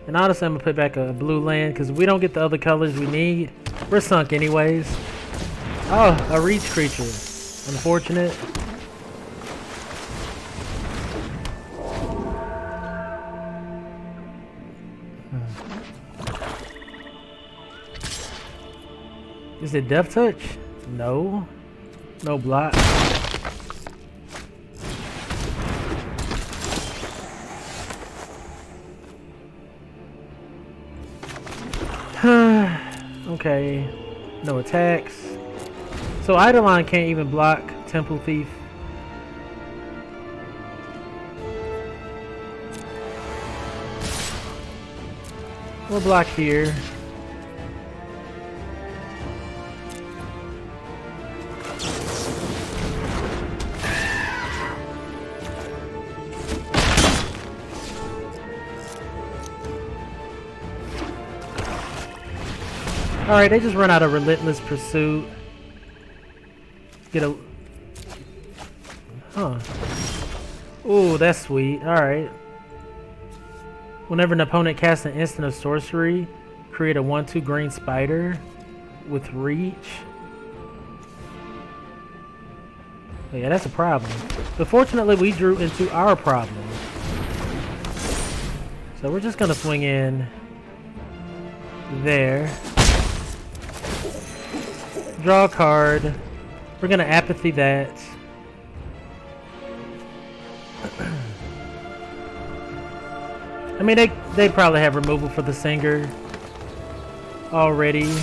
And honestly, I'm gonna put back a blue land because we don't get the other colors we need. We're sunk anyways. Oh, a reach creature. Unfortunate. Is it Death Touch? No. No block. Okay. No attacks. So Eidolon can't even block Temple Thief. We'll block here. Alright, they just run out of Relentless Pursuit. Get a... Huh. Ooh, that's sweet. Alright. Whenever an opponent casts an instant of sorcery, create a 1/2 green spider with reach. Oh, yeah, that's a problem. But fortunately, we drew into our problem. So we're just gonna swing in there. Draw a card. We're gonna apathy that. I mean, they probably have removal for the Singer already.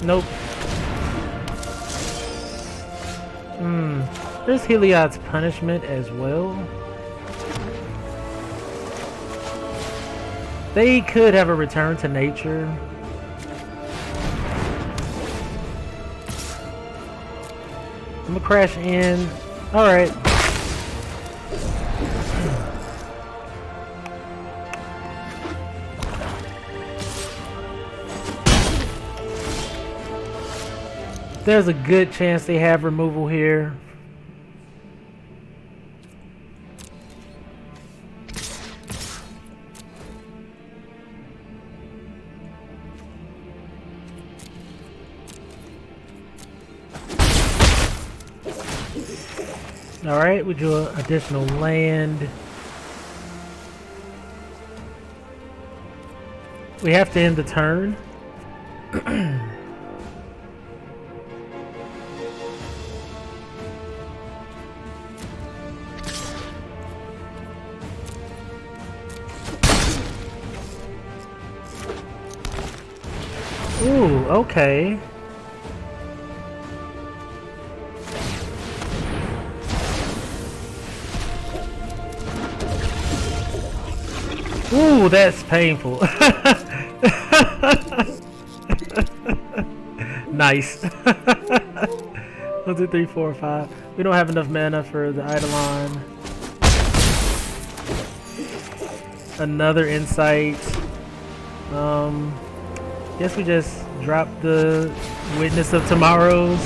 Nope. There's Heliod's Punishment as well. They could have a Return to Nature. I'm gonna crash in. Alright. There's a good chance they have removal here. Alright, we do an additional land. We have to end the turn. Ooh, okay. Ooh, that's painful. Nice. 1, 2, 3, 4, 5. We don't have enough mana for the Eidolon. Another insight. Guess we just drop the Witness of Tomorrows.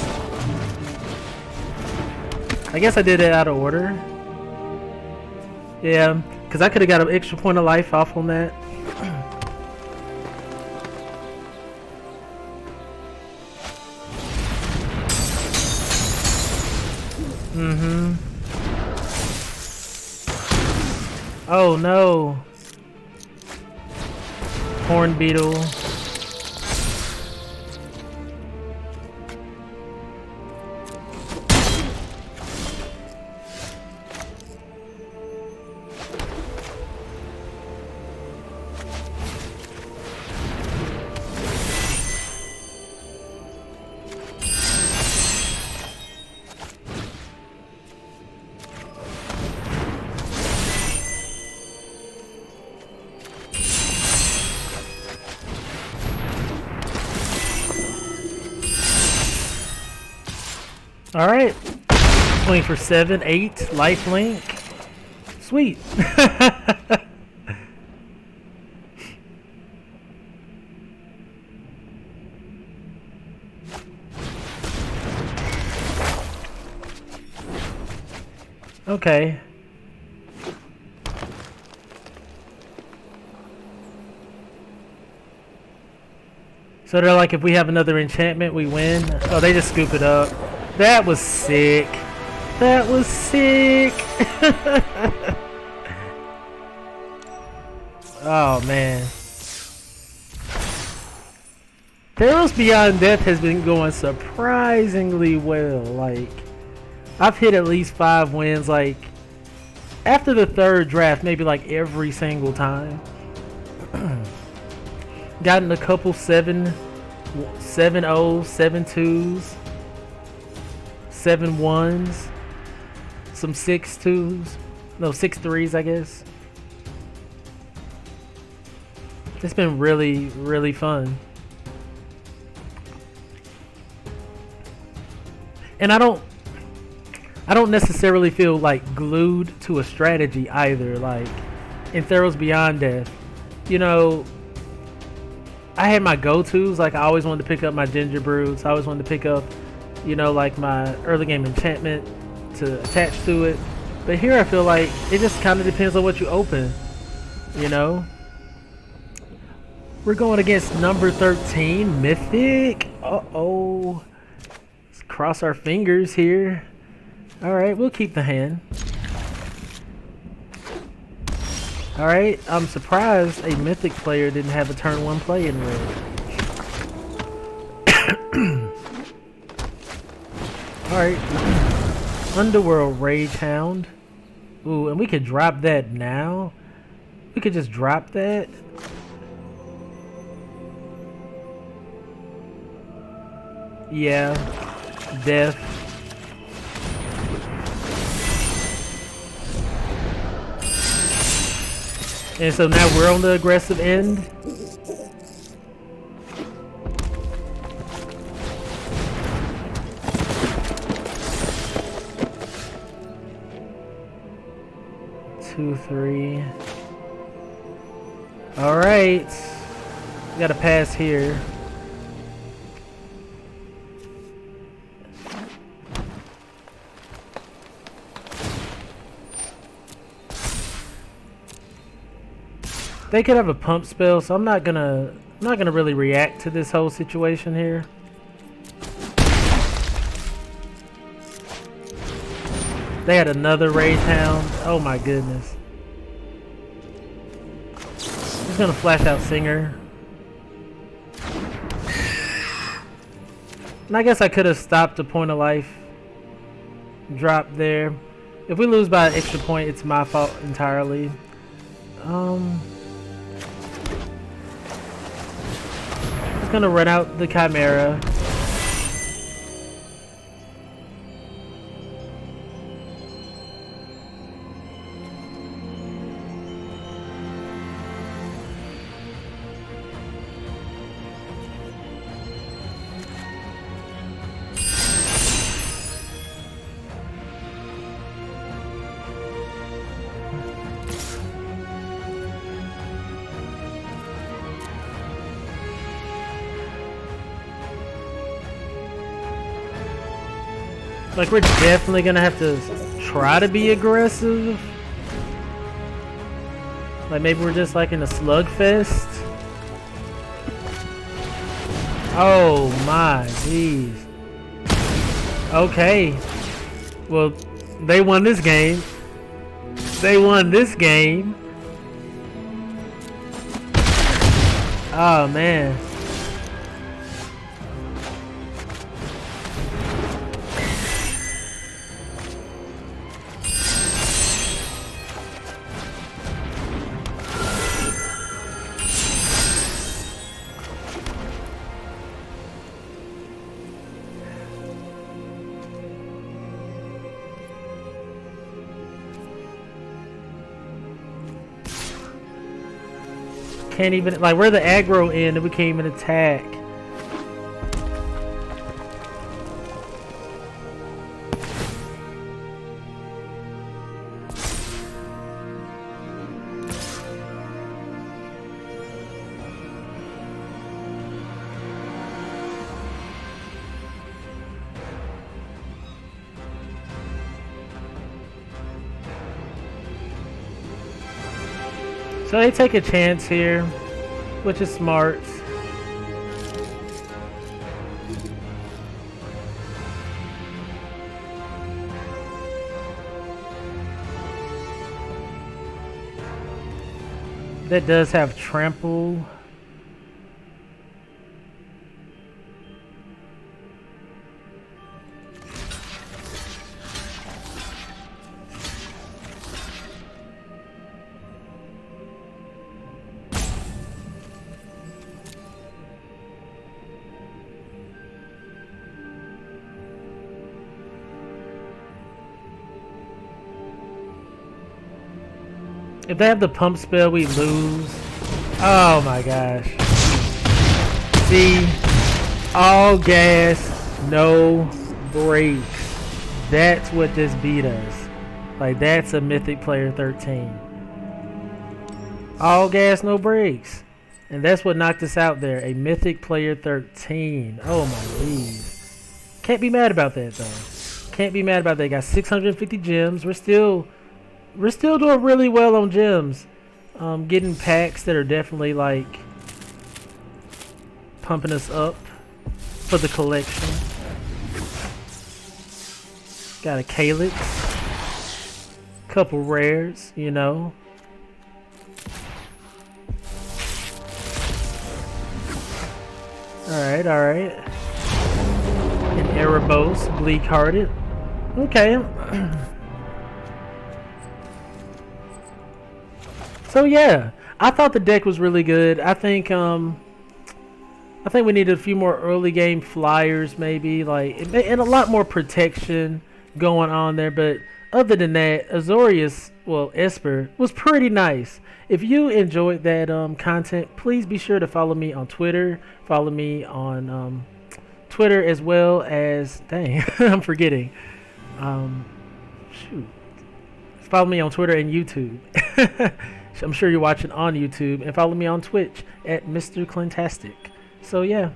I guess I did it out of order. Yeah, because I could have got an extra point of life off on that. Oh no. Horn beetle. Alright. Playing for 7, 8, lifelink. Sweet. Okay. So they're like, if we have another enchantment, we win. Oh, they just scoop it up. That was sick. That was sick. Oh man. THEROS Beyond Death has been going surprisingly well. Like, I've hit at least 5 wins. Like, after the 3rd draft, maybe like every single time. Gotten a couple 7-0s, 7-2s. 7-1s, some 6-2s, no 6-3s, I guess. It's been really, really fun. And I don't necessarily feel like glued to a strategy either. Like in THEROS Beyond Death, you know, I had my go-tos. Like I always wanted to pick up my Ginger Broods. I always wanted to pick up, you know, like my early game enchantment to attach to it. But here I feel like it just kind of depends on what you open, you know. We're going against number 13, Mythic. Uh-oh. Let's cross our fingers here. Alright, we'll keep the hand. Alright, I'm surprised a Mythic player didn't have a turn 1 play in red. Alright. Underworld Rage Hound. Ooh, and we could drop that now. We could just drop that. Yeah. Death. And so now we're on the aggressive end. Two, 3. All right. We got to pass here. They could have a pump spell, so I'm not gonna really react to this whole situation here. They had another Raise Hound. Oh my goodness. He's gonna flash out Singer. And I guess I could have stopped the point of life drop there. If we lose by an extra point, it's my fault entirely. Just gonna run out the Chimera. Like, we're definitely gonna have to try to be aggressive. Like, maybe we're just like in a slugfest. Oh my jeez. Okay. Well, they won this game. They won this game. Oh man. Can't even, like, we're the aggro end and we can't even attack. So they take a chance here, which is smart. That does have trample. If they have the pump spell, we lose. Oh my gosh. See? All gas, no brakes. That's what this beat us. Like, that's a Mythic Player 13. All gas, no brakes. And that's what knocked us out there. A Mythic Player 13. Oh my geez. Can't be mad about that though. Can't be mad about that. Got 650 gems. We're still doing really well on gems. Getting packs that are definitely like pumping us up for the collection. Got a Calyx, couple rares, you know. Alright. An Erebos, Bleak Hearted. Okay. So yeah, I thought the deck was really good. I think we needed a few more early game flyers, maybe, like, and a lot more protection going on there. But other than that, Azorious, well, Esper, was pretty nice. If you enjoyed that content, please be sure to follow me on Twitter. Follow me on Twitter as well as, dang, I'm forgetting. Shoot. Follow me on Twitter and YouTube. I'm sure you're watching on YouTube, and follow me on Twitch at Mr.Clintastik. So yeah,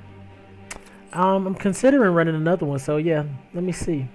I'm considering running another one. So yeah, let me see.